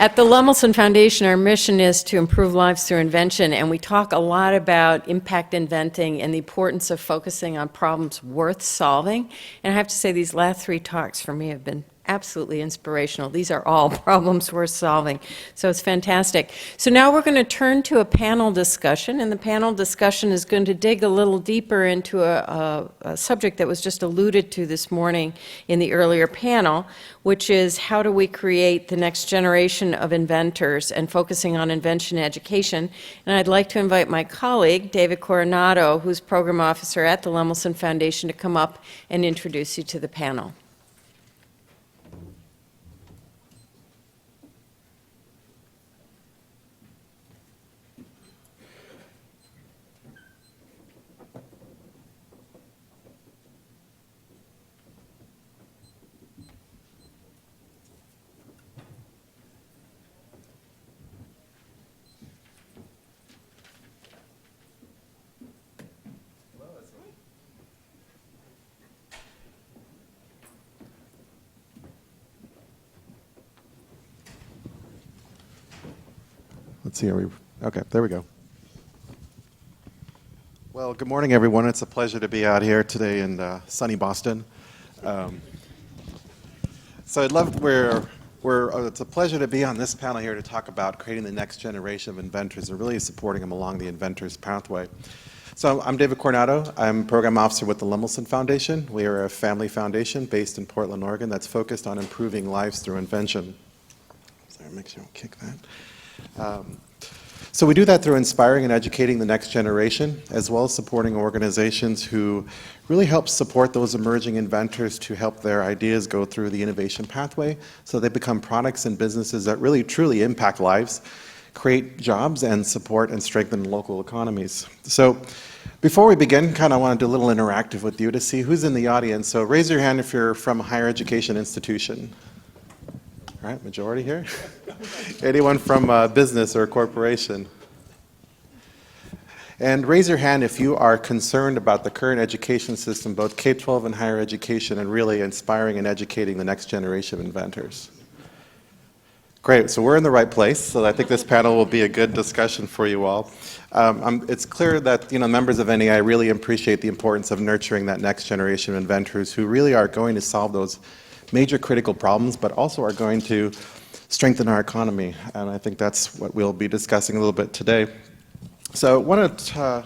At the Lemelson Foundation, our mission is to improve lives through invention, and we talk a lot about impact inventing and the importance of focusing on problems worth solving. And I have to say, these last 3 talks for me have been absolutely inspirational. These are all problems worth solving, so it's fantastic. So now we're going to turn to a panel discussion, and the panel discussion is going to dig a little deeper into a subject that was just alluded to this morning in the earlier panel, which is how do we create the next generation of inventors and focusing on invention education. And I'd like to invite my colleague, David Coronado, who's program officer at the Lemelson Foundation, to come up and introduce you to the panel. Let's see, okay, there we go. Well, good morning, everyone. It's a pleasure to be out here today in sunny Boston. So it's a pleasure to be on this panel here to talk about creating the next generation of inventors and really supporting them along the inventors pathway. So I'm David Coronado. I'm program officer with the Lemelson Foundation. We are a family foundation based in Portland, Oregon that's focused on improving lives through invention. Sorry, make sure I don't kick that. So we do that through inspiring and educating the next generation, as well as supporting organizations who really help support those emerging inventors to help their ideas go through the innovation pathway so they become products and businesses that really truly impact lives, create jobs, and support and strengthen local economies. So before we begin, I want to do a little interactive with you to see who's in the audience. So raise your hand if you're from a higher education institution. All right, majority here. Anyone from a business or a corporation? And raise your hand if you are concerned about the current education system, both K-12 and higher education, and really inspiring and educating the next generation of inventors. Great, so we're in the right place, so I think this panel will be a good discussion for you all. It's clear that members of NEI really appreciate the importance of nurturing that next generation of inventors who really are going to solve those major critical problems, but also are going to strengthen our economy. And I think that's what we'll be discussing a little bit today. So I want to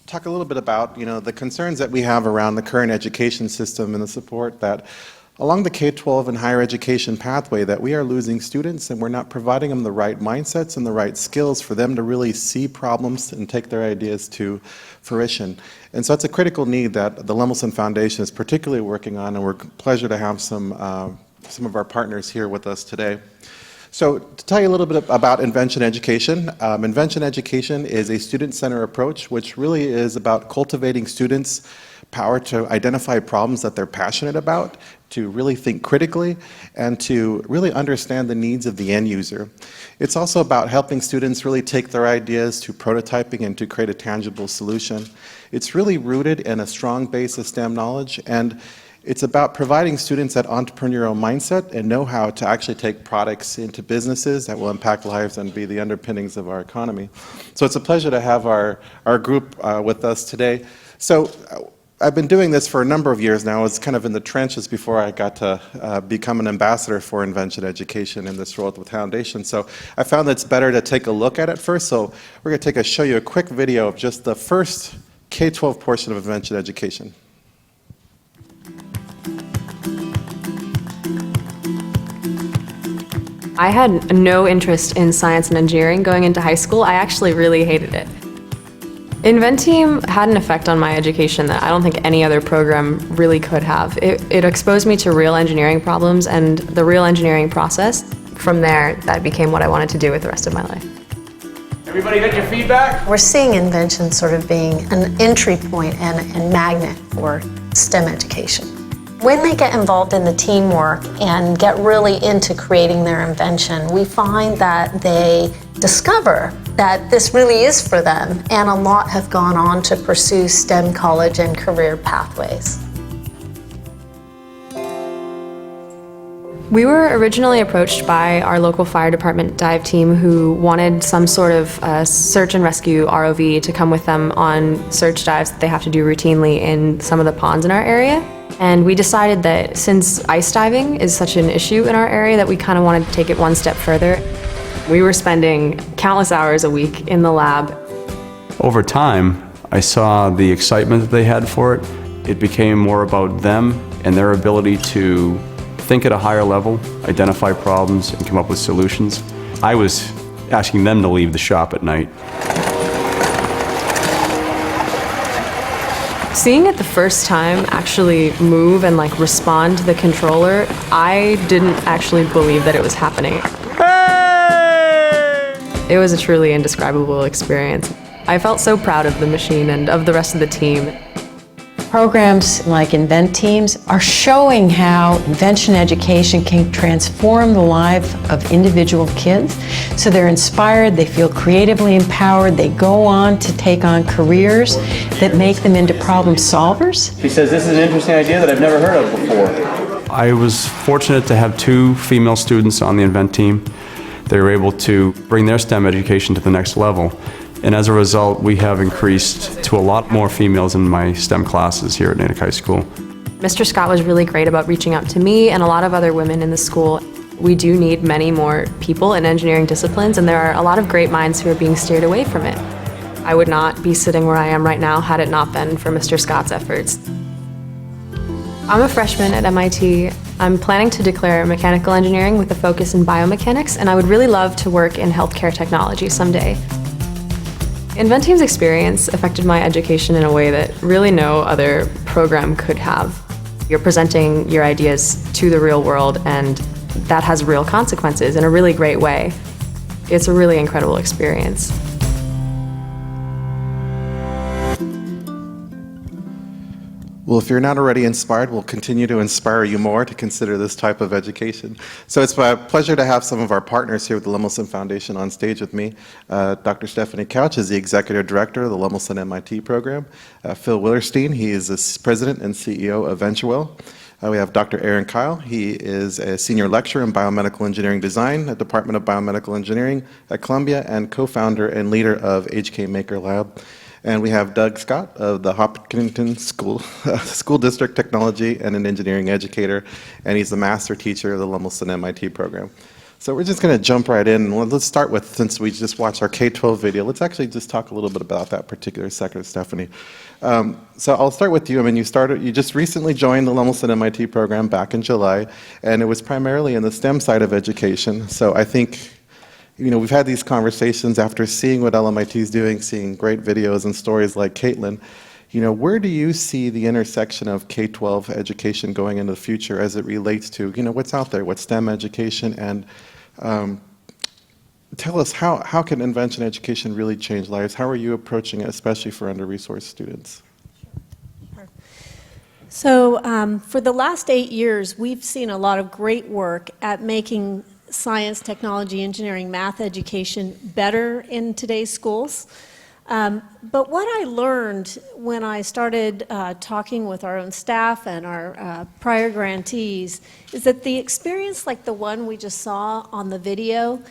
talk a little bit about the concerns that we have around the current education system and the support that along the K-12 and higher education pathway that we are losing students and we're not providing them the right mindsets and the right skills for them to really see problems and take their ideas to fruition. And so it's a critical need that the Lemelson Foundation is particularly working on, and we're pleasure to have some of our partners here with us today. So to tell you a little bit about Invention Education, Invention Education is a student-centered approach which really is about cultivating students' power to identify problems that they're passionate about, to really think critically, and to really understand the needs of the end user. It's also about helping students really take their ideas to prototyping and to create a tangible solution. It's really rooted in a strong base of STEM knowledge, and it's about providing students that entrepreneurial mindset and know-how to actually take products into businesses that will impact lives and be the underpinnings of our economy. So it's a pleasure to have our group with us today. So I've been doing this for a number of years now. I was kind of in the trenches before I got to become an ambassador for Invention Education in this role with the Foundation. So I found that it's better to take a look at it first. So we're going to show you a quick video of just the first K-12 portion of Invention Education. I had no interest in science and engineering going into high school. I actually really hated it. Inventeam had an effect on my education that I don't think any other program really could have. It exposed me to real engineering problems and the real engineering process. From there, that became what I wanted to do with the rest of my life. Everybody got your feedback? We're seeing invention sort of being an entry point and magnet for STEM education. When they get involved in the teamwork and get really into creating their invention, we find that they discover that this really is for them, and a lot have gone on to pursue STEM college and career pathways. We were originally approached by our local fire department dive team who wanted some sort of search and rescue ROV to come with them on search dives that they have to do routinely in some of the ponds in our area. And we decided that since ice diving is such an issue in our area that we kind of wanted to take it one step further. We were spending countless hours a week in the lab. Over time, I saw the excitement that they had for it. It became more about them and their ability to think at a higher level, identify problems, and come up with solutions. I was asking them to leave the shop at night. Seeing it the first time actually move and like respond to the controller, I didn't actually believe that it was happening. It was a truly indescribable experience. I felt so proud of the machine and of the rest of the team. Programs like Invent Teams are showing how invention education can transform the life of individual kids. So they're inspired, they feel creatively empowered, they go on to take on careers that make them into problem solvers. He says this is an interesting idea that I've never heard of before. I was fortunate to have 2 female students on the Invent team. They were able to bring their STEM education to the next level. And as a result, we have increased to a lot more females in my STEM classes here at Natick High School. Mr. Scott was really great about reaching out to me and a lot of other women in the school. We do need many more people in engineering disciplines, and there are a lot of great minds who are being steered away from it. I would not be sitting where I am right now had it not been for Mr. Scott's efforts. I'm a freshman at MIT. I'm planning to declare mechanical engineering with a focus in biomechanics, and I would really love to work in healthcare technology someday. Invent Team's experience affected my education in a way that really no other program could have. You're presenting your ideas to the real world, and that has real consequences in a really great way. It's a really incredible experience. Well, if you're not already inspired, we'll continue to inspire you more to consider this type of education. So it's my pleasure to have some of our partners here with the Lemelson Foundation on stage with me. Dr. Stephanie Couch is the Executive Director of the Lemelson MIT program. Phil Willerstein, he is the President and CEO of VentureWell. We have Dr. Aaron Kyle. He is a Senior Lecturer in Biomedical Engineering Design at Department of Biomedical Engineering at Columbia and co-founder and leader of HK Maker Lab. And we have Doug Scott of the Hopkinton School District Technology and an engineering educator, and he's the master teacher of the Lemelson MIT program. So we're just going to jump right in. Let's start with, since we just watched our K-12 video, let's actually just talk a little bit about that particular sector, Stephanie. So I'll start with you. I mean, you just recently joined the Lemelson MIT program back in July, and it was primarily in the STEM side of education. So I think, you know, we've had these conversations after seeing what LMIT is doing, seeing great videos and stories like Caitlin. You know, where do you see the intersection of K-12 education going into the future as it relates to, you know, what's out there, what's STEM education, and tell us how can invention education really change lives? How are you approaching it, especially for under-resourced students? So for the last 8 years, we've seen a lot of great work at making science, technology, engineering, math education better in today's schools. But what I learned when I started talking with our own staff and our prior grantees is that the experience like the one we just saw on the video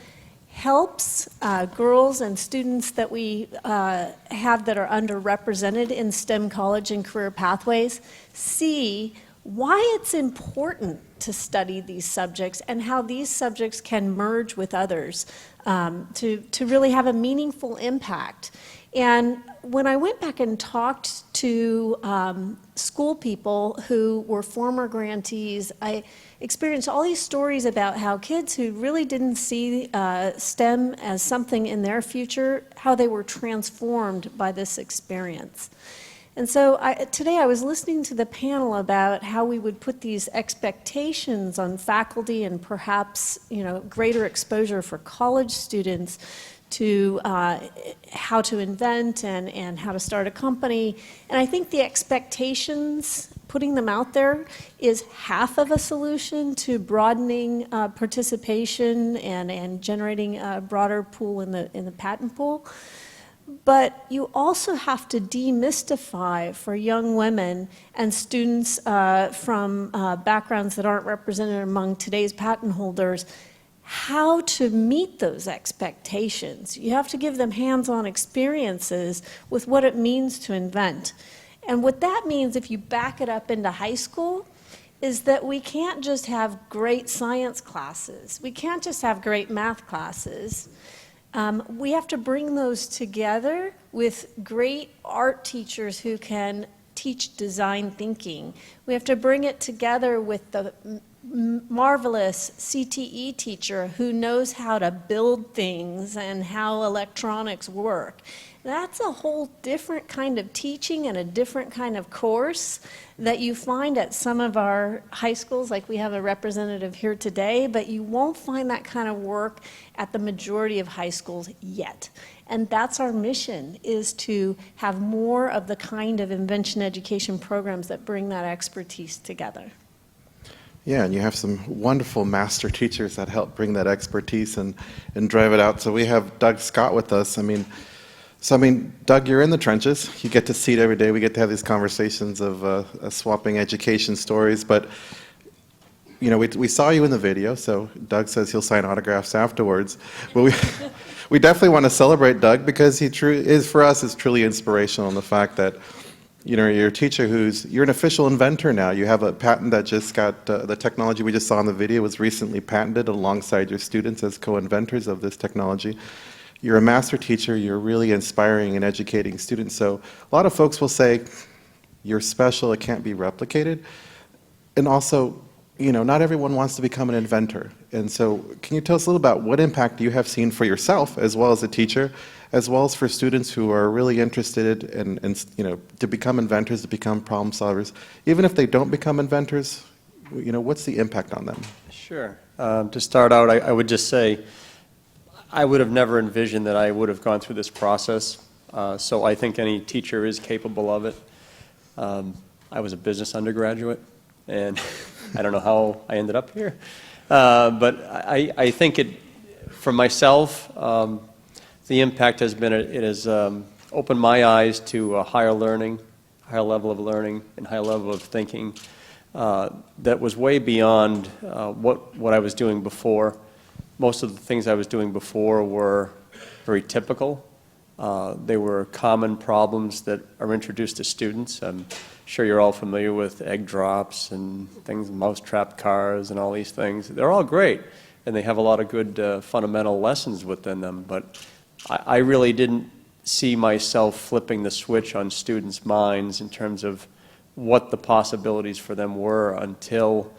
helps girls and students that we have that are underrepresented in STEM college and career pathways see why it's important to study these subjects and how these subjects can merge with others to really have a meaningful impact. And when I went back and talked to school people who were former grantees, I experienced all these stories about how kids who really didn't see STEM as something in their future, how they were transformed by this experience. And so today I was listening to the panel about how we would put these expectations on faculty and perhaps, you know, greater exposure for college students to how to invent and how to start a company. And I think the expectations, putting them out there, is half of a solution to broadening participation and generating a broader pool in the patent pool. But you also have to demystify for young women and students from backgrounds that aren't represented among today's patent holders how to meet those expectations. You have to give them hands-on experiences with what it means to invent. And what that means, if you back it up into high school, is that we can't just have great science classes. We can't just have great math classes. We have to bring those together with great art teachers who can teach design thinking. We have to bring it together with the marvelous CTE teacher who knows how to build things and how electronics work. That's a whole different kind of teaching and a different kind of course that you find at some of our high schools, like we have a representative here today, but you won't find that kind of work at the majority of high schools yet. And that's our mission, is to have more of the kind of invention education programs that bring that expertise together. Yeah, and you have some wonderful master teachers that help bring that expertise and drive it out. So we have Doug Scott with us. Doug, you're in the trenches. You get to see it every day. We get to have these conversations of swapping education stories. But, you know, we saw you in the video, so Doug says he'll sign autographs afterwards. But we definitely want to celebrate Doug because he for us, is truly inspirational in the fact that, you know, you're a teacher you're an official inventor now. You have a patent that just got, the technology we just saw in the video was recently patented alongside your students as co-inventors of this technology. You're a master teacher, you're really inspiring and educating students. So a lot of folks will say, you're special, it can't be replicated. And also, you know, not everyone wants to become an inventor. And so can you tell us a little about what impact you have seen for yourself as well as a teacher, as well as for students who are really interested in you know, to become inventors, to become problem solvers. Even if they don't become inventors, you know, what's the impact on them? Sure. To start out, I would just say, I would have never envisioned that I would have gone through this process. So I think any teacher is capable of it. I was a business undergraduate, and I don't know how I ended up here. But I think for myself, the impact has been, it has opened my eyes to a higher learning, higher level of learning, and higher level of thinking that was way beyond what I was doing before. Most of the things I was doing before were very typical. They were common problems that are introduced to students. I'm sure you're all familiar with egg drops and things, mousetrap cars and all these things. They're all great, and they have a lot of good fundamental lessons within them, but I really didn't see myself flipping the switch on students' minds in terms of what the possibilities for them were until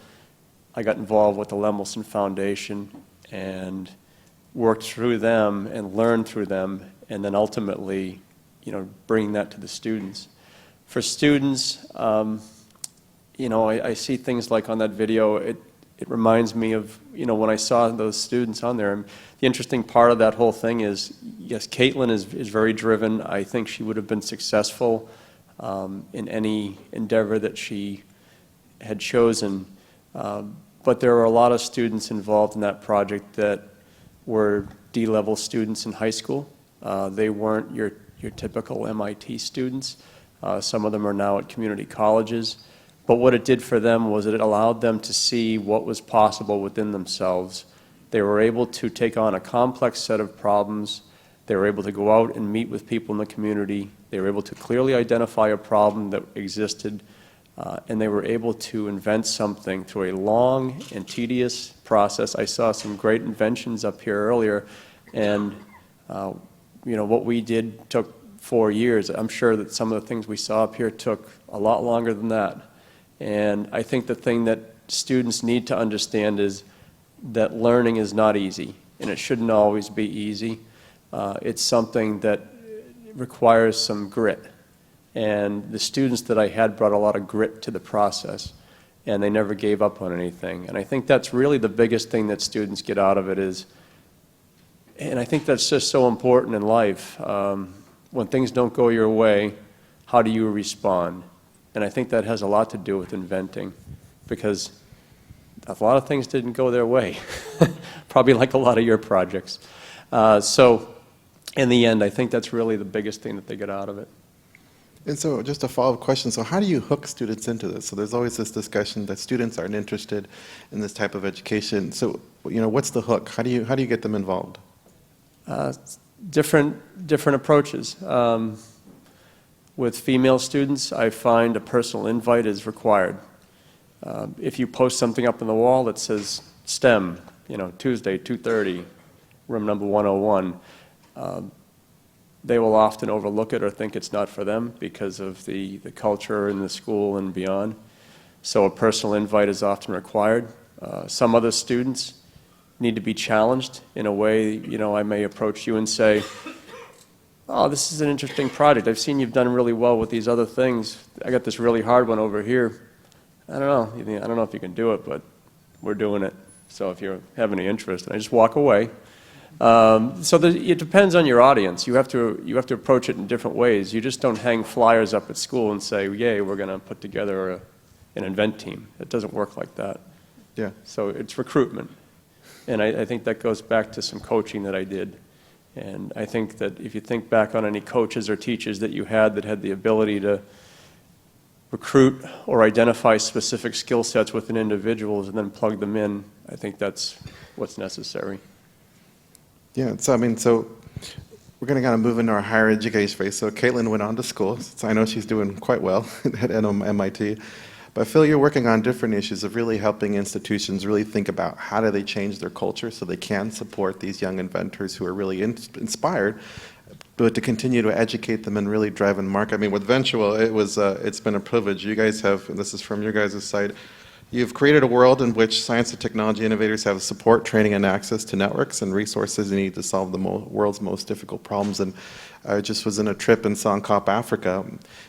I got involved with the Lemelson Foundation and worked through them and learned through them, and then ultimately, you know, bringing that to the students. For students, you know, I see things like on that video, it reminds me of, you know, when I saw those students on there. And the interesting part of that whole thing is, yes, Caitlin is very driven. I think she would have been successful in any endeavor that she had chosen. But there were a lot of students involved in that project that were D-level students in high school. They weren't your typical MIT students. Some of them are now at community colleges. But what it did for them was it allowed them to see what was possible within themselves. They were able to take on a complex set of problems. They were able to go out and meet with people in the community. They were able to clearly identify a problem that existed, and they were able to invent something through a long and tedious process. I saw some great inventions up here earlier, and you know, what we did took 4 years. I'm sure that some of the things we saw up here took a lot longer than that. And I think the thing that students need to understand is that learning is not easy, and it shouldn't always be easy. It's something that requires some grit. And the students that I had brought a lot of grit to the process, and they never gave up on anything. And I think that's really the biggest thing that students get out of it is, and I think that's just so important in life. When things don't go your way, how do you respond? And I think that has a lot to do with inventing, because a lot of things didn't go their way, probably like a lot of your projects. So in the end, I think that's really the biggest thing that they get out of it. And so just a follow-up question, so how do you hook students into this? So there's always this discussion that students aren't interested in this type of education. So, what's the hook? How do you get them involved? Different approaches. With female students, I find a personal invite is required. If you post something up on the wall that says STEM, Tuesday, 2:30, room number 101, they will often overlook it or think it's not for them because of the culture in the school and beyond. So a personal invite is often required. Some other students need to be challenged in a way, I may approach you and say, oh, this is an interesting project. I've seen you've done really well with these other things. I got this really hard one over here. I don't know if you can do it, but we're doing it. So if you have any interest, and I just walk away. It depends on your audience. You have to approach it in different ways. You just don't hang flyers up at school and say, yay, we're going to put together an invent team. It doesn't work like that. Yeah. So it's recruitment. And I think that goes back to some coaching that I did. And I think that if you think back on any coaches or teachers that you had that had the ability to recruit or identify specific skill sets within individuals and then plug them in, I think that's what's necessary. Yeah, so we're going to kind of move into our higher education phase. So Caitlin went on to school, so I know she's doing quite well at MIT. But Phil, you're working on different issues of really helping institutions really think about how do they change their culture so they can support these young inventors who are really inspired, but to continue to educate them and really drive and market. I mean, with Ventual, it's been a privilege. You guys have, and this is from your guys' side, you've created a world in which science and technology innovators have support, training, and access to networks and resources they need to solve the world's most difficult problems. And I just was in a trip in Songkop, Africa,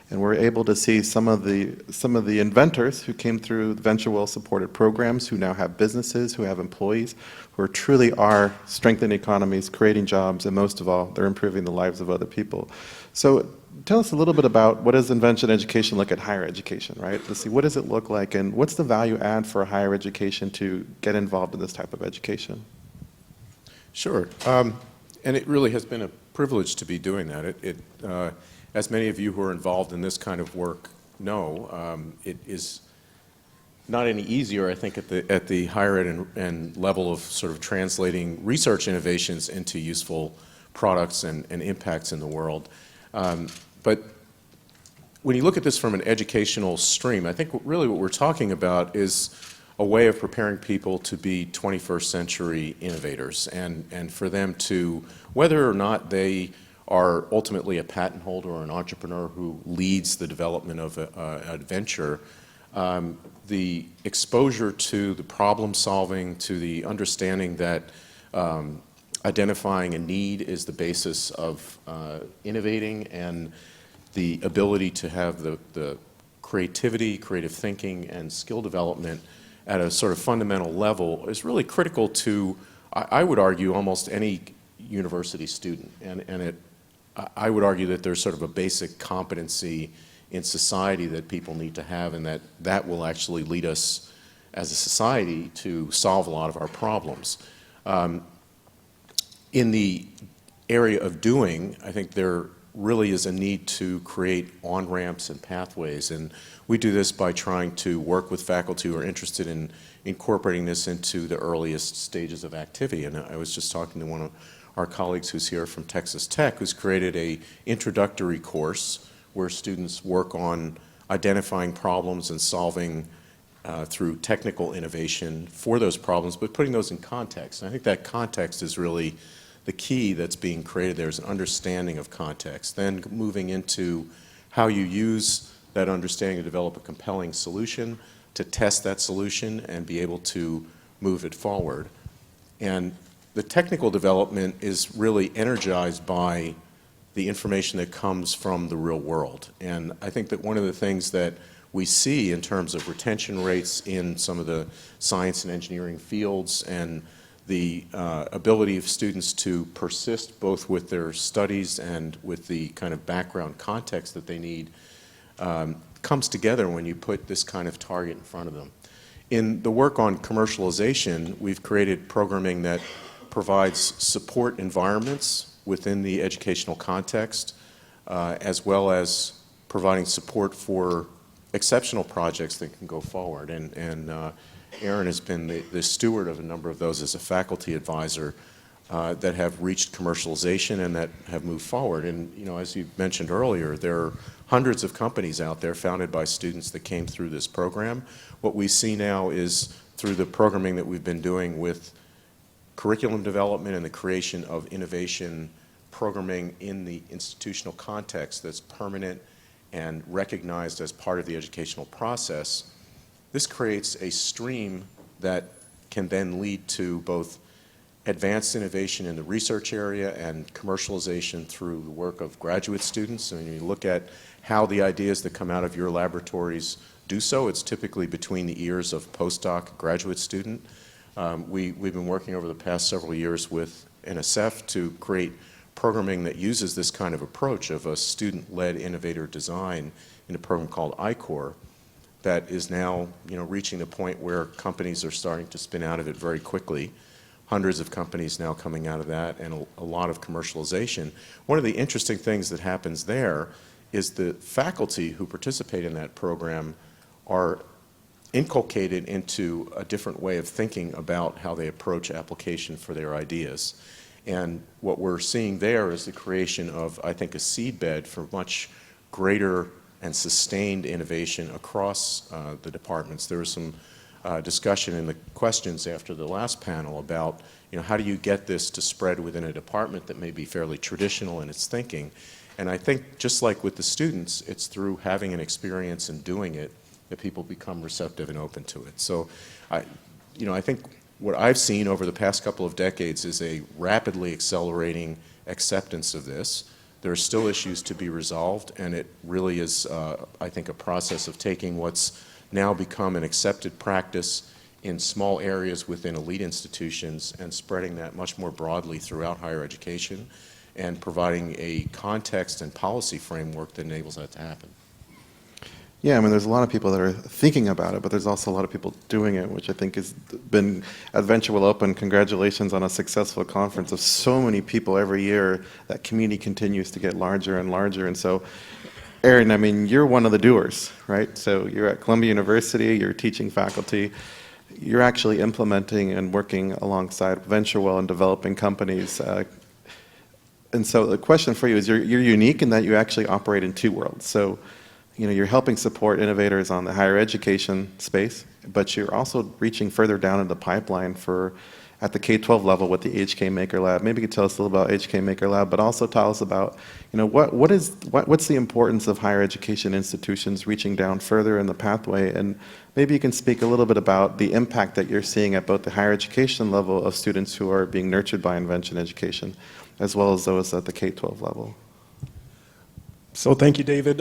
and we're able to see some of the inventors who came through Ventual supported programs, who now have businesses, who have employees, who truly are strengthening economies, creating jobs, and most of all, they're improving the lives of other people. So tell us a little bit about what does invention education look at higher education, right? Let's see, what does it look like, and what's the value add for higher education to get involved in this type of education? Sure, and it really has been a privilege to be doing that. As many of you who are involved in this kind of work know, it is not any easier, I think, at the higher ed and level of sort of translating research innovations into useful products and impacts in the world. But when you look at this from an educational stream, I think really what we're talking about is a way of preparing people to be 21st century innovators and for them to, whether or not they are ultimately a patent holder or an entrepreneur who leads the development of a venture, the exposure to the problem solving, to the understanding that identifying a need is the basis of innovating, and the ability to have the creativity, creative thinking, and skill development at a sort of fundamental level is really critical to, I would argue, almost any university student. And I would argue that there's sort of a basic competency in society that people need to have, and that will actually lead us as a society to solve a lot of our problems. In the area of doing, I think there really is a need to create on-ramps and pathways, and we do this by trying to work with faculty who are interested in incorporating this into the earliest stages of activity. And I was just talking to one of our colleagues who's here from Texas Tech, who's created an introductory course where students work on identifying problems and solving through technical innovation for those problems, but putting those in context. And I think that context is really the key that's being created. There's an understanding of context, then moving into how you use that understanding to develop a compelling solution, to test that solution and be able to move it forward. And the technical development is really energized by the information that comes from the real world. And I think that one of the things that we see in terms of retention rates in some of the science and engineering fields and the ability of students to persist both with their studies and with the kind of background context that they need comes together when you put this kind of target in front of them. In the work on commercialization, we've created programming that provides support environments within the educational context, as well as providing support for exceptional projects that can go forward. And Aaron has been the steward of a number of those as a faculty advisor that have reached commercialization and that have moved forward. And as you mentioned earlier, there are hundreds of companies out there founded by students that came through this program. What we see now is through the programming that we've been doing with curriculum development and the creation of innovation programming in the institutional context that's permanent and recognized as part of the educational process, this creates a stream that can then lead to both advanced innovation in the research area and commercialization through the work of graduate students. I mean, you look at how the ideas that come out of your laboratories do so, it's typically between the ears of postdoc graduate student. We've been working over the past several years with NSF to create programming that uses this kind of approach of a student-led innovator design in a program called I-Core that is now reaching the point where companies are starting to spin out of it very quickly. Hundreds of companies now coming out of that and a lot of commercialization. One of the interesting things that happens there is the faculty who participate in that program are inculcated into a different way of thinking about how they approach application for their ideas. And what we're seeing there is the creation of, I think, a seedbed for much greater and sustained innovation across the departments. There was some discussion in the questions after the last panel about, how do you get this to spread within a department that may be fairly traditional in its thinking? And I think just like with the students, it's through having an experience and doing it that people become receptive and open to it. So I think what I've seen over the past couple of decades is a rapidly accelerating acceptance of this. There are still issues to be resolved, and it really is, I think, a process of taking what's now become an accepted practice in small areas within elite institutions and spreading that much more broadly throughout higher education and providing a context and policy framework that enables that to happen. Yeah, I mean, there's a lot of people that are thinking about it, but there's also a lot of people doing it, which I think has been, at Venture Will Open, congratulations on a successful conference of so many people every year. That community continues to get larger and larger. And so, Aaron, I mean, you're one of the doers, right? So you're at Columbia University, you're teaching faculty, you're actually implementing and working alongside VentureWell and developing companies. And so the question for you is, you're unique in that you actually operate in two worlds. So, you're helping support innovators on the higher education space, but you're also reaching further down in the pipeline for at the K-12 level with the HK Maker Lab. Maybe you could tell us a little about HK Maker Lab, but also tell us about, what's the importance of higher education institutions reaching down further in the pathway, and maybe you can speak a little bit about the impact that you're seeing at both the higher education level of students who are being nurtured by Invention Education, as well as those at the K-12 level. So thank you, David.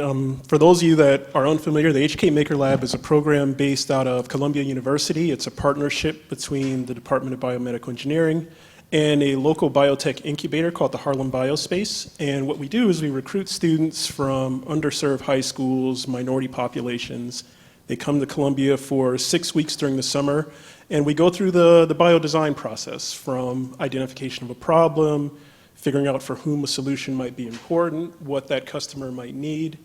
For those of you that are unfamiliar, the HK Maker Lab is a program based out of Columbia University. It's a partnership between the Department of Biomedical Engineering and a local biotech incubator called the Harlem Biospace. And what we do is we recruit students from underserved high schools, minority populations. They come to Columbia for 6 weeks during the summer, and we go through the biodesign process from identification of a problem, figuring out for whom a solution might be important, what that customer might need,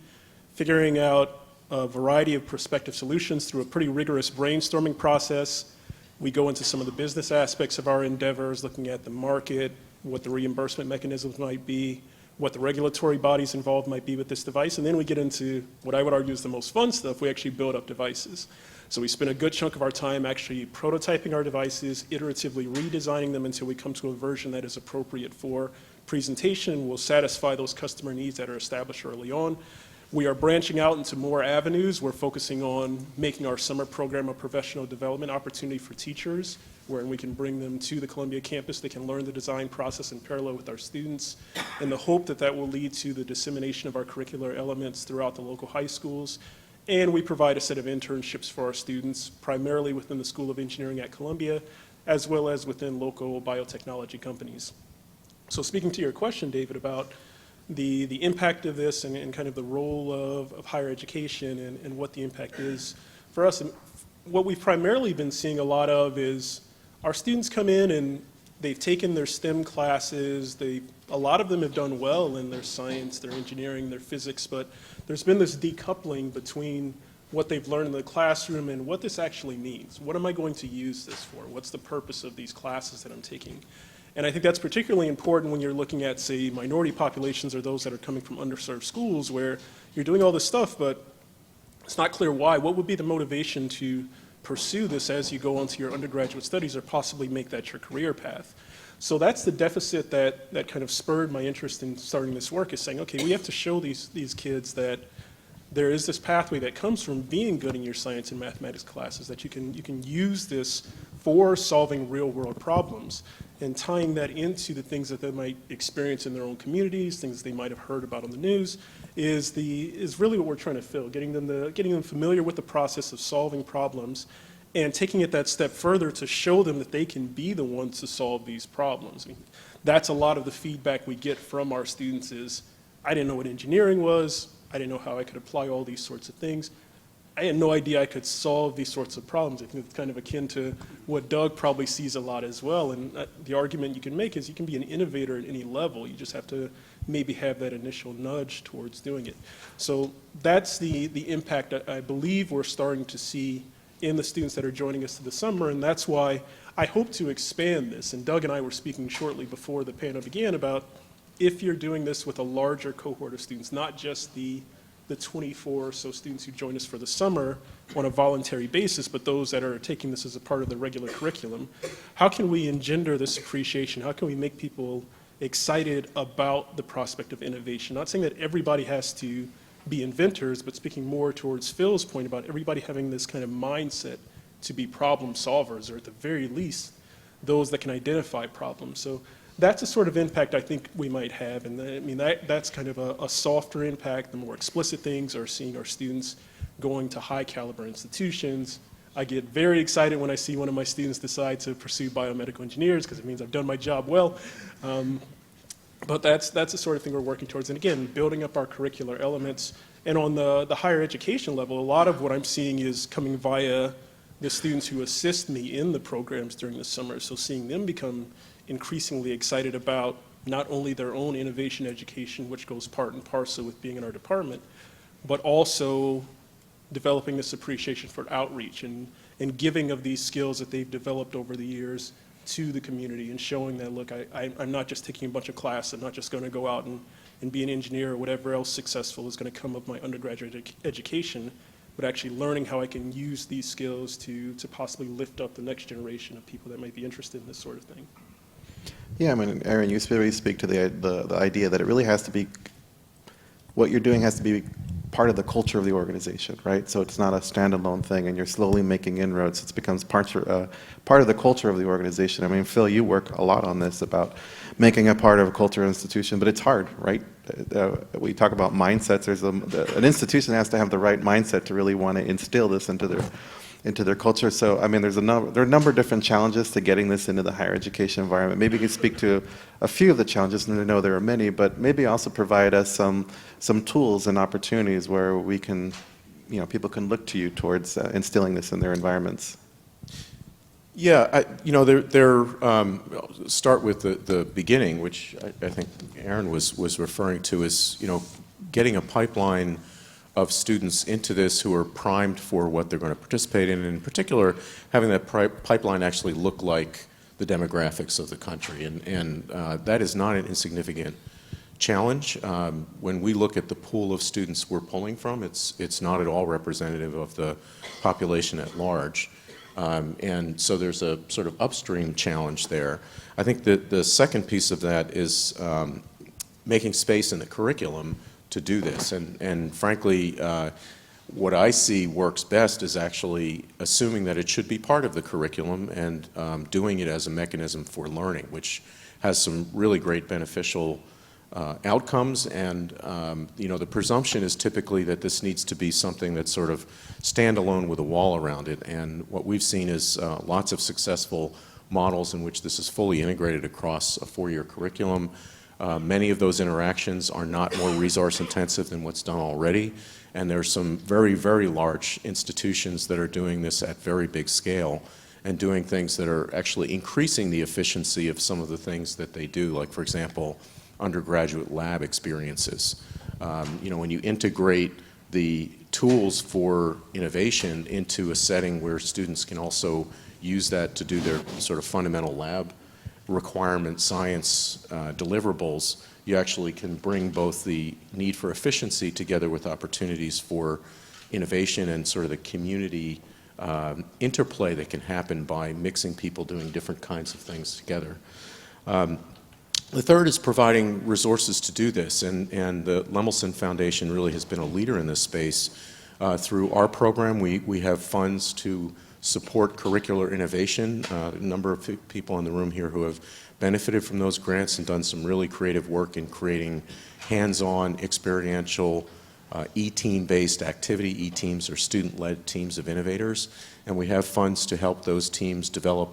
figuring out a variety of prospective solutions through a pretty rigorous brainstorming process. We go into some of the business aspects of our endeavors, looking at the market, what the reimbursement mechanisms might be, what the regulatory bodies involved might be with this device, and then we get into what I would argue is the most fun stuff. We actually build up devices. So we spend a good chunk of our time actually prototyping our devices, iteratively redesigning them until we come to a version that is appropriate for presentation and will satisfy those customer needs that are established early on. We are branching out into more avenues. We're focusing on making our summer program a professional development opportunity for teachers, where we can bring them to the Columbia campus. They can learn the design process in parallel with our students, and the hope that that will lead to the dissemination of our curricular elements throughout the local high schools. And we provide a set of internships for our students, primarily within the School of Engineering at Columbia, as well as within local biotechnology companies. So speaking to your question, David, about the impact of this and kind of the role of higher education and what the impact is for us, what we've primarily been seeing a lot of is our students come in and they've taken their STEM classes, a lot of them have done well in their science, their engineering, their physics, but there's been this decoupling between what they've learned in the classroom and what this actually means. What am I going to use this for? What's the purpose of these classes that I'm taking? And I think that's particularly important when you're looking at, say, minority populations or those that are coming from underserved schools where you're doing all this stuff, but it's not clear why. What would be the motivation to pursue this as you go on to your undergraduate studies or possibly make that your career path? So that's the deficit that kind of spurred my interest in starting this work, is saying, okay, we have to show these kids that there is this pathway that comes from being good in your science and mathematics classes, that you can use this for solving real world problems and tying that into the things that they might experience in their own communities, things they might have heard about on the news, is really what we're trying to fill, getting them familiar with the process of solving problems and taking it that step further to show them that they can be the ones to solve these problems. I mean, that's a lot of the feedback we get from our students is, I didn't know what engineering was, I didn't know how I could apply all these sorts of things. I had no idea I could solve these sorts of problems. I think it's kind of akin to what Doug probably sees a lot as well. And the argument you can make is you can be an innovator at any level. You just have to maybe have that initial nudge towards doing it. So that's the impact I believe we're starting to see in the students that are joining us this summer. And that's why I hope to expand this. And Doug and I were speaking shortly before the panel began about if you're doing this with a larger cohort of students, not just the 24 or so students who join us for the summer on a voluntary basis, but those that are taking this as a part of the regular curriculum, how can we engender this appreciation? How can we make people excited about the prospect of innovation? Not saying that everybody has to be inventors, but speaking more towards Phil's point about everybody having this kind of mindset to be problem solvers, or at the very least, those that can identify problems. So that's the sort of impact I think we might have. And I mean, that's kind of a softer impact. The more explicit things are seeing our students going to high caliber institutions. I get very excited when I see one of my students decide to pursue biomedical engineers because it means I've done my job well. But that's the sort of thing we're working towards. And again, building up our curricular elements. And on the higher education level, a lot of what I'm seeing is coming via the students who assist me in the programs during the summer. So seeing them become increasingly excited about not only their own innovation education, which goes part and parcel with being in our department, but also developing this appreciation for outreach and giving of these skills that they've developed over the years to the community and showing that, look, I'm not just taking a bunch of class, I'm not just going to go out and be an engineer or whatever else successful is going to come of my undergraduate education, but actually learning how I can use these skills to possibly lift up the next generation of people that might be interested in this sort of thing. Yeah, I mean, Aaron, you really speak to the idea that it really has to be, what you're doing has to be part of the culture of the organization, right? So it's not a standalone thing, and you're slowly making inroads. It becomes part of the culture of the organization. I mean, Phil, you work a lot on this about making a part of a culture institution, but it's hard, right? We talk about mindsets. An institution has to have the right mindset to really want to instill this into their culture. So, I mean, there are a number of different challenges to getting this into the higher education environment. Maybe you can speak to a few of the challenges, and I know there are many, but maybe also provide us some tools and opportunities where we can, people can look to you towards instilling this in their environments. Yeah, start with the beginning, which I think Aaron was referring to, is, getting a pipeline of students into this who are primed for what they're going to participate in, and in particular, having that pipeline actually look like the demographics of the country. And that is not an insignificant challenge. When we look at the pool of students we're pulling from, it's not at all representative of the population at large. And so there's a sort of upstream challenge there. I think that the second piece of that is making space in the curriculum to do this. And frankly, what I see works best is actually assuming that it should be part of the curriculum and doing it as a mechanism for learning, which has some really great beneficial outcomes. And the presumption is typically that this needs to be something that's sort of standalone with a wall around it. And what we've seen is lots of successful models in which this is fully integrated across a four-year curriculum. Many of those interactions are not more resource intensive than what's done already, and there's some very, very large institutions that are doing this at very big scale. and doing things that are actually increasing the efficiency of some of the things that they do, like, for example, undergraduate lab experiences. When you integrate the tools for innovation into a setting where students can also use that to do their sort of fundamental lab requirement science deliverables, you actually can bring both the need for efficiency together with opportunities for innovation and sort of the community interplay that can happen by mixing people doing different kinds of things together. The third is providing resources to do this, and the Lemelson Foundation really has been a leader in this space. Through our program, we have funds to support curricular innovation. A number of people in the room here who have benefited from those grants and done some really creative work in creating hands-on, experiential, E-team-based activity. E-teams are student-led teams of innovators, and we have funds to help those teams develop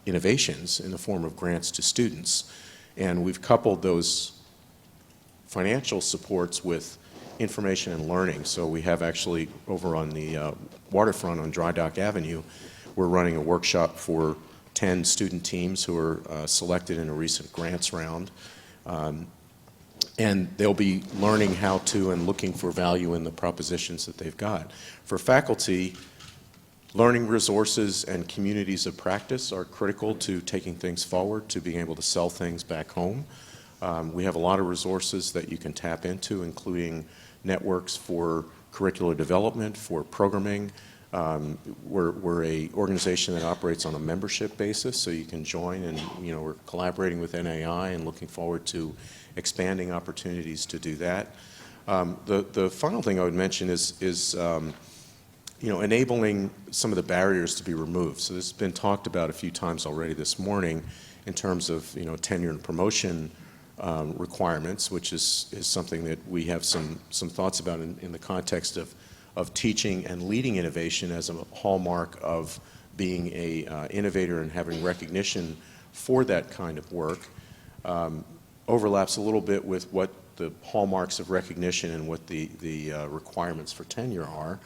innovations in the form of grants to students. And we've coupled those financial supports with information and learning. So we have actually over on the waterfront on Dry Dock Avenue, we're running a workshop for 10 student teams who are selected in a recent grants round. And they'll be learning how to and looking for value in the propositions that they've got. For faculty, learning resources and communities of practice are critical to taking things forward, to being able to sell things back home. We have a lot of resources that you can tap into, including networks for curricular development, for programming. We're an organization that operates on a membership basis, so you can join, and we're collaborating with NAI and looking forward to expanding opportunities to do that. The final thing I would mention is enabling some of the barriers to be removed. So this has been talked about a few times already this morning in terms of tenure and promotion requirements, which is something that we have some thoughts about in the context of teaching and leading innovation as a hallmark of being a innovator and having recognition for that kind of work. Overlaps a little bit with what the hallmarks of recognition and what the requirements for tenure are.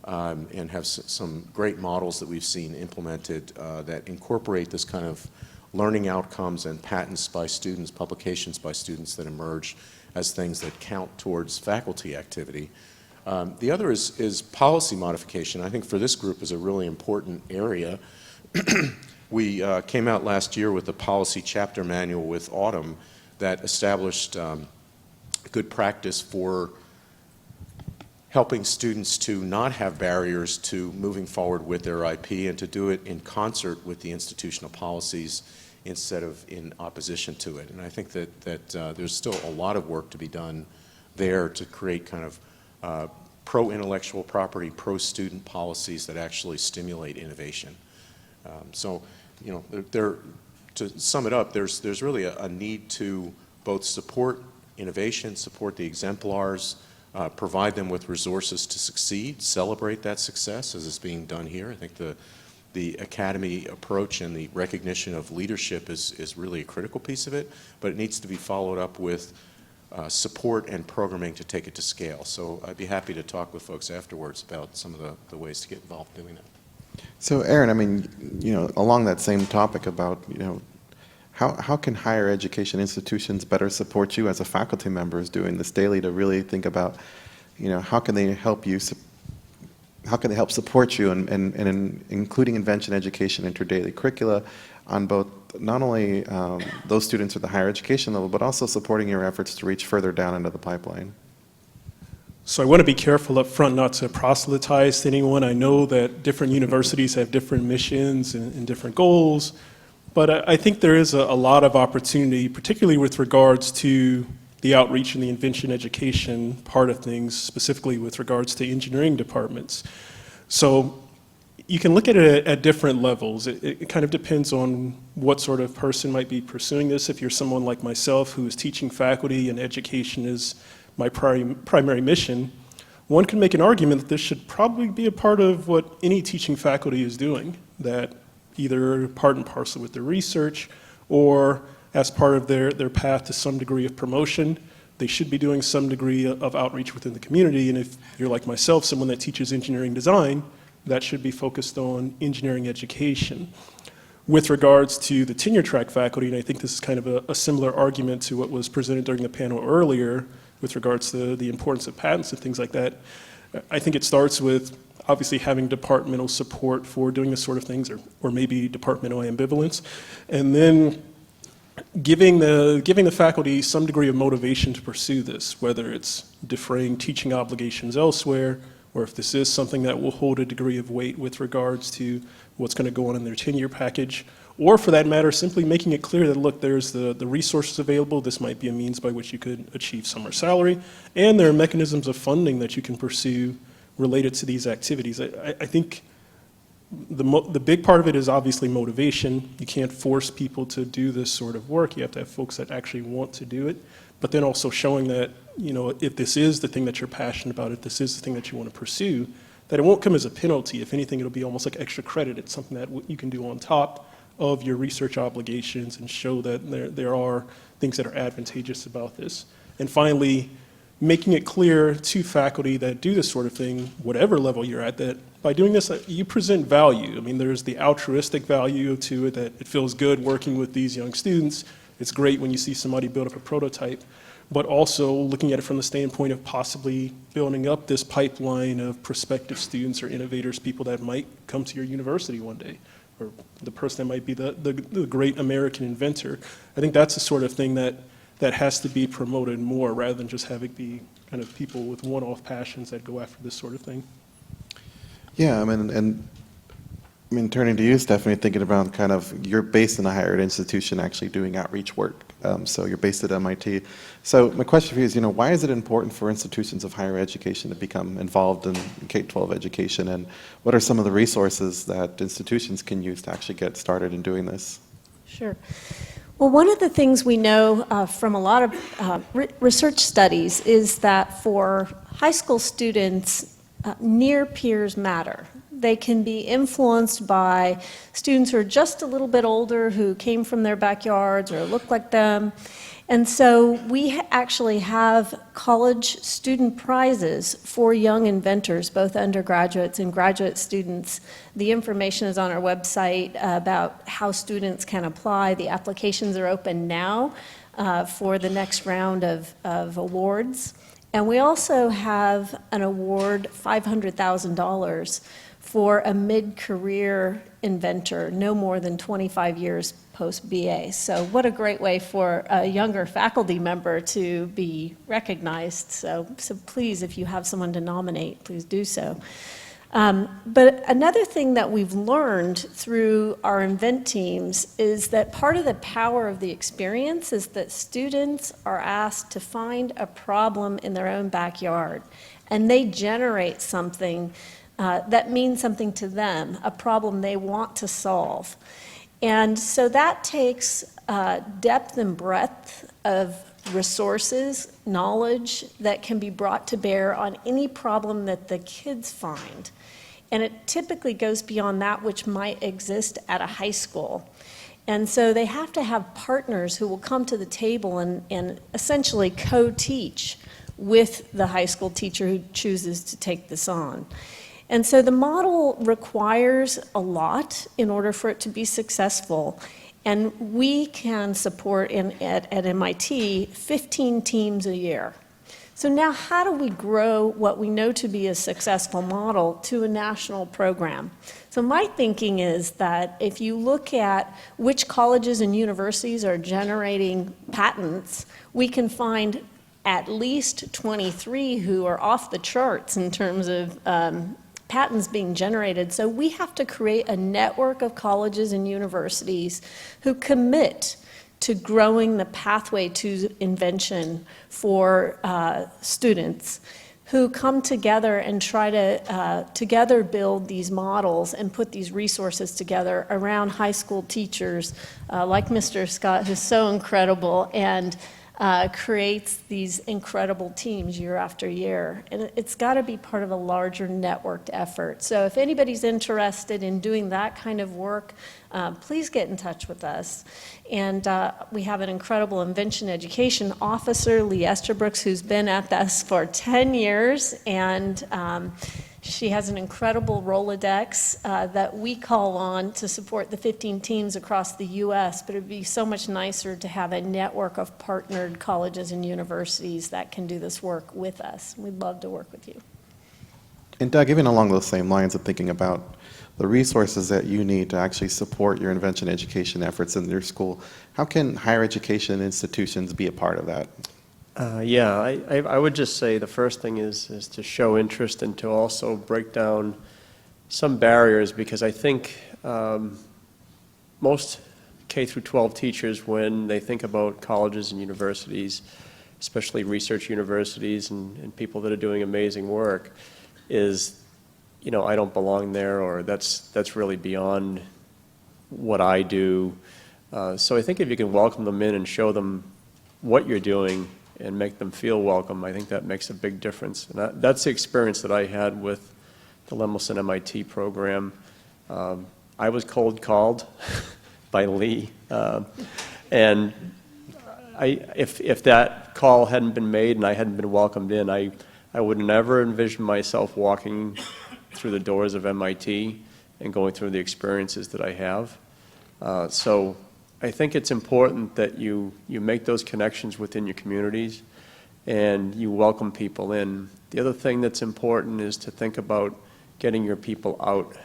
And have some great models that we've seen implemented that incorporate this kind of learning outcomes and patents by students, publications by students that emerge as things that count towards faculty activity. The other is policy modification. I think for this group is a really important area. We came out last year with a policy chapter manual with Autumn that established good practice for helping students to not have barriers to moving forward with their IP and to do it in concert with the institutional policies instead of in opposition to it. And I think that there's still a lot of work to be done there to create kind of pro-intellectual property, pro-student policies that actually stimulate innovation. To sum it up, there's really a need to both support innovation, support the exemplars, provide them with resources to succeed, celebrate that success as is being done here. I think the academy approach and the recognition of leadership is really a critical piece of it, but it needs to be followed up with support and programming to take it to scale. So I'd be happy to talk with folks afterwards about some of the ways to get involved doing that. So Aaron, along that same topic about, how can higher education institutions better support you as a faculty member doing this daily to really think about, how can they help you, how can they help support you and including invention education into daily curricula on both, not only those students at the higher education level, but also supporting your efforts to reach further down into the pipeline? So I want to be careful up front not to proselytize to anyone. I know that different universities have different missions and different goals, but I think there is a lot of opportunity, particularly with regards to the outreach and the invention education part of things, specifically with regards to engineering departments. So you can look at it at different levels. It kind of depends on what sort of person might be pursuing this. If you're someone like myself who is teaching faculty and education is my primary mission, one can make an argument that this should probably be a part of what any teaching faculty is doing, that either part and parcel with their research or as part of their path to some degree of promotion, they should be doing some degree of outreach within the community. And if you're like myself, someone that teaches engineering design, that should be focused on engineering education. With regards to the tenure track faculty, and I think this is kind of a similar argument to what was presented during the panel earlier with regards to the importance of patents and things like that, I think it starts with obviously having departmental support for doing this sort of things, or maybe departmental ambivalence, and then giving the faculty some degree of motivation to pursue this, whether it's defraying teaching obligations elsewhere, or if this is something that will hold a degree of weight with regards to what's going to go on in their tenure package, or for that matter, simply making it clear that, look, there's the resources available, this might be a means by which you could achieve summer salary, and there are mechanisms of funding that you can pursue related to these activities. I think the big part of it is obviously motivation. You can't force people to do this sort of work. You have to have folks that actually want to do it, but then also showing that, you know, if this is the thing that you're passionate about, if this is the thing that you want to pursue, that it won't come as a penalty. If anything, it'll be almost like extra credit. It's something that you can do on top of your research obligations and show that there are things that are advantageous about this. And finally, making it clear to faculty that do this sort of thing, whatever level you're at, that by doing this, you present value. I mean, there's the altruistic value to it, that it feels good working with these young students. It's great when you see somebody build up a prototype, but also looking at it from the standpoint of possibly building up this pipeline of prospective students or innovators, people that might come to your university one day, or the person that might be the great American inventor. I think that's the sort of thing that has to be promoted more, rather than just having be kind of people with one-off passions that go after this sort of thing. Yeah, I mean, turning to you, Stephanie, thinking about kind of, you're based in a higher ed institution actually doing outreach work. So you're based at MIT. So my question for you is, you know, why is it important for institutions of higher education to become involved in K-12 education, and what are some of the resources that institutions can use to actually get started in doing this? Sure. Well, one of the things we know from a lot of research studies is that for high school students, near peers matter. They can be influenced by students who are just a little bit older, who came from their backyards or look like them. And so we actually have college student prizes for young inventors, both undergraduates and graduate students. The information is on our website about how students can apply. The applications are open now for the next round of awards. And we also have an award, $500,000, for a mid-career inventor, no more than 25 years post-BA. So what a great way for a younger faculty member to be recognized. So please, if you have someone to nominate, please do so. But another thing that we've learned through our Invent teams is that part of the power of the experience is that students are asked to find a problem in their own backyard, and they generate something that means something to them, a problem they want to solve. And so that takes depth and breadth of resources, knowledge that can be brought to bear on any problem that the kids find. And it typically goes beyond that which might exist at a high school. And so they have to have partners who will come to the table and essentially co-teach with the high school teacher who chooses to take this on. And so the model requires a lot in order for it to be successful. And we can support at MIT 15 teams a year. So now how do we grow what we know to be a successful model to a national program? So my thinking is that if you look at which colleges and universities are generating patents, we can find at least 23 who are off the charts in terms of patents being generated. So we have to create a network of colleges and universities who commit to growing the pathway to invention for students, who come together and try to together build these models and put these resources together around high school teachers like Mr. Scott, who's so incredible, and creates these incredible teams year after year. And it's got to be part of a larger networked effort. So if anybody's interested in doing that kind of work, please get in touch with us. And we have an incredible invention education officer, Lee Esterbrooks, who's been at this for 10 years and She has an incredible Rolodex that we call on to support the 15 teams across the U.S., but it'd be so much nicer to have a network of partnered colleges and universities that can do this work with us. We'd love to work with you. And Doug, even along those same lines of thinking about the resources that you need to actually support your invention education efforts in your school, how can higher education institutions be a part of that? Yeah, I would just say the first thing is to show interest and to also break down some barriers, because I think most K through 12 teachers, when they think about colleges and universities, especially research universities and people that are doing amazing work, is, you know, I don't belong there, or that's really beyond what I do. So I think if you can welcome them in and show them what you're doing and make them feel welcome, I think that makes a big difference. And that's the experience that I had with the Lemelson MIT program. I was cold called by Lee, and if that call hadn't been made and I hadn't been welcomed in, I would never envision myself walking through the doors of MIT and going through the experiences that I have. So I think it's important that you make those connections within your communities and you welcome people in. The other thing that's important is to think about getting your people out.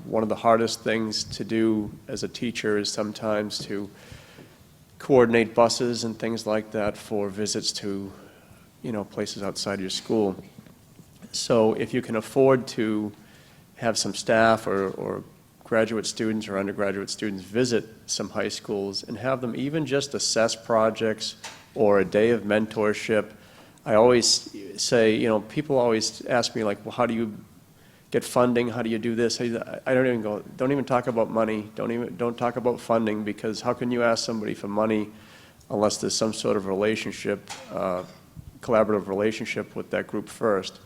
One of the hardest things to do as a teacher is sometimes to coordinate buses and things like that for visits to, you know, places outside your school. So if you can afford to have some staff or graduate students or undergraduate students visit some high schools and have them even just assess projects or a day of mentorship. I always say, you know, people always ask me, like, well, how do you get funding? How do you do this? I don't even talk about money. Don't talk about funding, because how can you ask somebody for money unless there's some sort of relationship, collaborative relationship with that group first?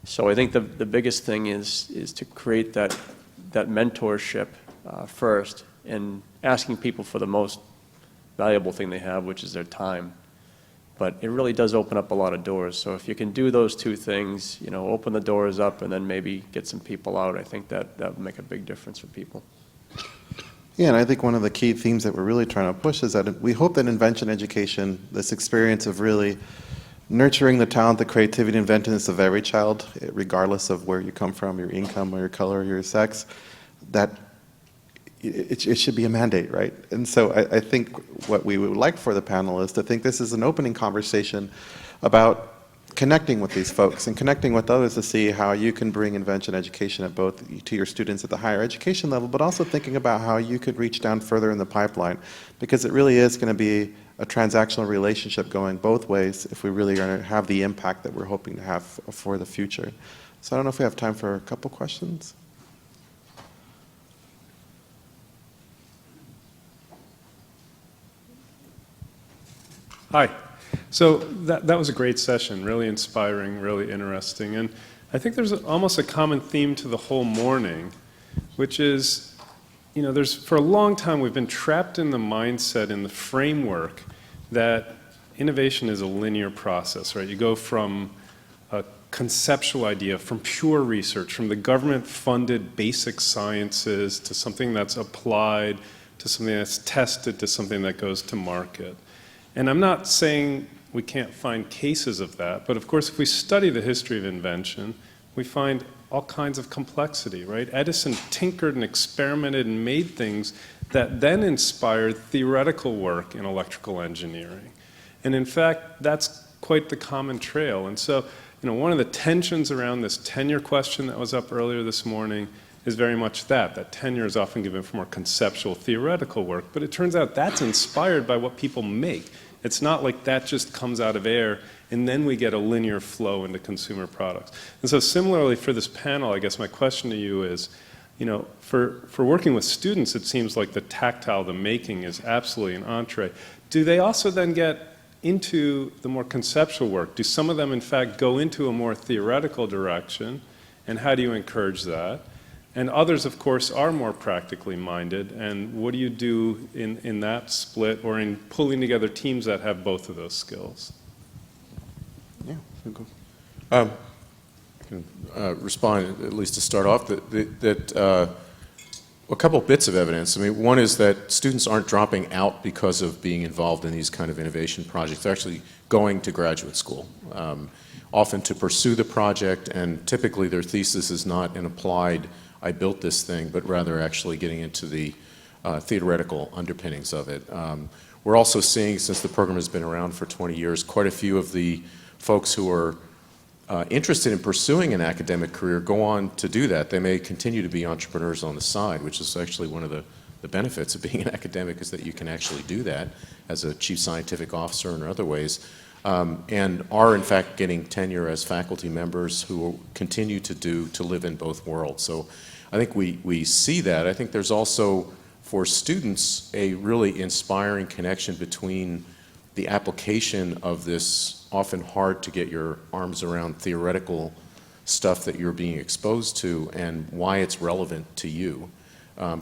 So I think the biggest thing is to create that mentorship first, and asking people for the most valuable thing they have, which is their time. But it really does open up a lot of doors. So if you can do those two things, you know, open the doors up and then maybe get some people out, I think that would make a big difference for people. Yeah, and I think one of the key themes that we're really trying to push is that we hope that invention education, this experience of really nurturing the talent, the creativity, inventiveness of every child, regardless of where you come from, your income, or your color, or your sex, that it should be a mandate, right? And so I think what we would like for the panel is to think this is an opening conversation about connecting with these folks and connecting with others to see how you can bring invention education at both to your students at the higher education level, but also thinking about how you could reach down further in the pipeline, because it really is going to be a transactional relationship going both ways if we really are going to have the impact that we're hoping to have for the future. So I don't know if we have time for a couple questions. Hi. So that was a great session, really inspiring, really interesting. And I think there's almost a common theme to the whole morning, which is, you know, for a long time we've been trapped in the mindset, in the framework that innovation is a linear process, right? You go from a conceptual idea, from pure research, from the government-funded basic sciences, to something that's applied, to something that's tested, to something that goes to market. And I'm not saying we can't find cases of that, but of course if we study the history of invention, we find all kinds of complexity, right? Edison tinkered and experimented and made things that then inspired theoretical work in electrical engineering. And in fact, that's quite the common trail. And so, you know, one of the tensions around this tenure question that was up earlier this morning is very much that tenure is often given for more conceptual, theoretical work, but it turns out that's inspired by what people make. It's not like that just comes out of air and then we get a linear flow into consumer products. And so similarly for this panel, I guess my question to you is, you know, for working with students, it seems like the tactile, the making is absolutely an entree. Do they also then get into the more conceptual work? Do some of them in fact go into a more theoretical direction? And how do you encourage that? And others, of course, are more practically minded. And what do you do in that split, or in pulling together teams that have both of those skills? Yeah. respond, at least to start off, that a couple bits of evidence. I mean, one is that students aren't dropping out because of being involved in these kind of innovation projects. They're actually going to graduate school, often to pursue the project, and typically their thesis is not an applied, I built this thing, but rather actually getting into the theoretical underpinnings of it. We're also seeing, since the program has been around for 20 years, quite a few of the folks who are interested in pursuing an academic career go on to do that. They may continue to be entrepreneurs on the side, which is actually one of the benefits of being an academic, is that you can actually do that as a chief scientific officer and in other ways, and are in fact getting tenure as faculty members who continue to live in both worlds. So I think we see that. I think there's also, for students, a really inspiring connection between the application of this often hard to get your arms around theoretical stuff that you're being exposed to and why it's relevant to you,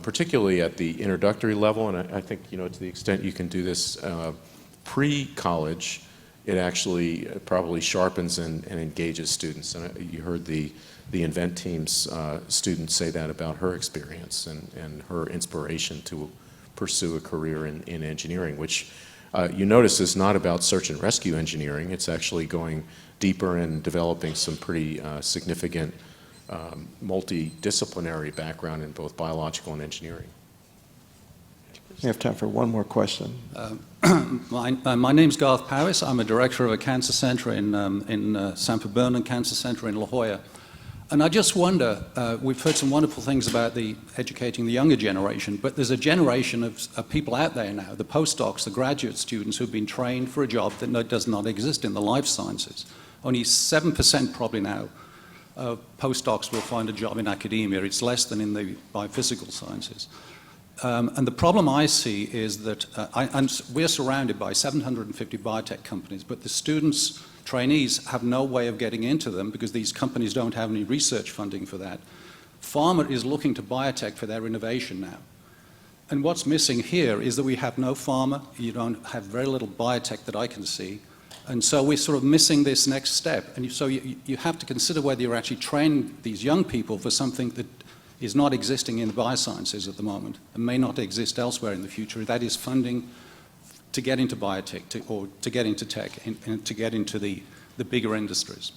particularly at the introductory level. And I think, to the extent you can do this pre-college, it actually probably sharpens and engages students. And you heard the Invent Team's student say that about her experience and her inspiration to pursue a career in engineering, which you notice is not about search and rescue engineering. It's actually going deeper and developing some pretty significant multidisciplinary background in both biological and engineering. We have time for one more question. My name's Garth Paris. I'm a director of a cancer center in Sanford Burnham Cancer Center in La Jolla. And I just wonder, we've heard some wonderful things about educating the younger generation, but there's a generation of people out there now, the postdocs, the graduate students who've been trained for a job that does not exist in the life sciences. Only 7% probably now of postdocs will find a job in academia. It's less than in the biophysical sciences. And the problem I see is that we're surrounded by 750 biotech companies, but the students, trainees, have no way of getting into them because these companies don't have any research funding for that. Pharma is looking to biotech for their innovation now. And what's missing here is that we have no pharma, you don't have very little biotech that I can see, and so we're sort of missing this next step. And so you have to consider whether you're actually training these young people for something that is not existing in the biosciences at the moment and may not exist elsewhere in the future. That is funding to get into biotech, or to get into tech, and to get into the bigger industries.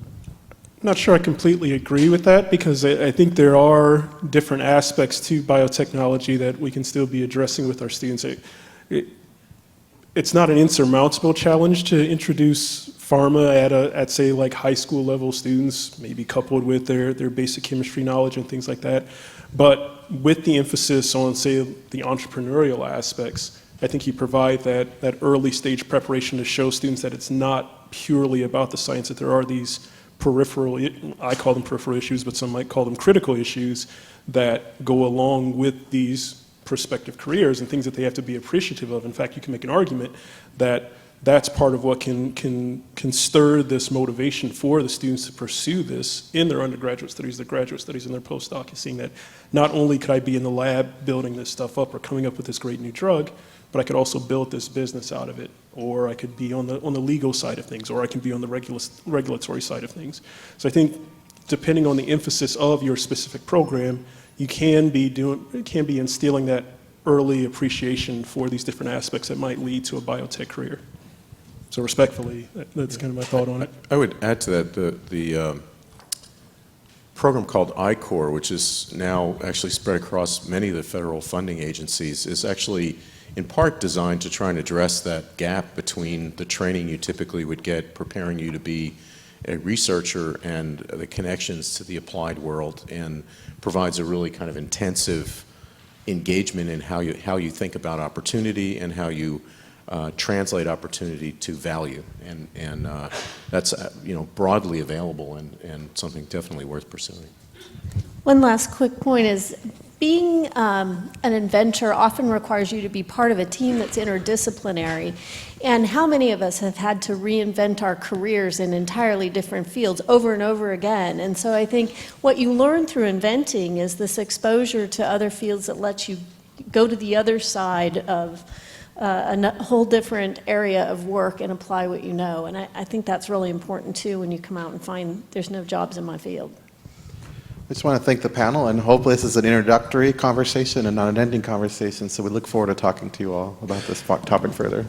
I'm not sure I completely agree with that, because I think there are different aspects to biotechnology that we can still be addressing with our students. It's not an insurmountable challenge to introduce pharma at say like high school level students, maybe coupled with their basic chemistry knowledge and things like that. But with the emphasis on, say, the entrepreneurial aspects, I think you provide that early stage preparation to show students that it's not purely about the science, that there are these peripheral, I call them peripheral issues, but some might call them critical issues that go along with these prospective careers and things that they have to be appreciative of. In fact, you can make an argument that that's part of what can stir this motivation for the students to pursue this in their undergraduate studies, their graduate studies, and their postdoc, is seeing that not only could I be in the lab building this stuff up or coming up with this great new drug, but I could also build this business out of it, or I could be on the legal side of things, or I can be on the regulatory side of things. So I think depending on the emphasis of your specific program, you can be instilling that early appreciation for these different aspects that might lead to a biotech career. So respectfully, that's kind of my thought on it. I would add to that the program called I-Corps, which is now actually spread across many of the federal funding agencies, is actually in part designed to try and address that gap between the training you typically would get preparing you to be a researcher and the connections to the applied world, and provides a really kind of intensive engagement in how you think about opportunity and how you translate opportunity to value, and that's broadly available and something definitely worth pursuing. One last quick point is, being an inventor often requires you to be part of a team that's interdisciplinary. And how many of us have had to reinvent our careers in entirely different fields over and over again? And so I think what you learn through inventing is this exposure to other fields that lets you go to the other side of whole different area of work and apply what you know. And I think that's really important too when you come out and find there's no jobs in my field. I just want to thank the panel, and hopefully this is an introductory conversation and not an ending conversation, so we look forward to talking to you all about this topic further.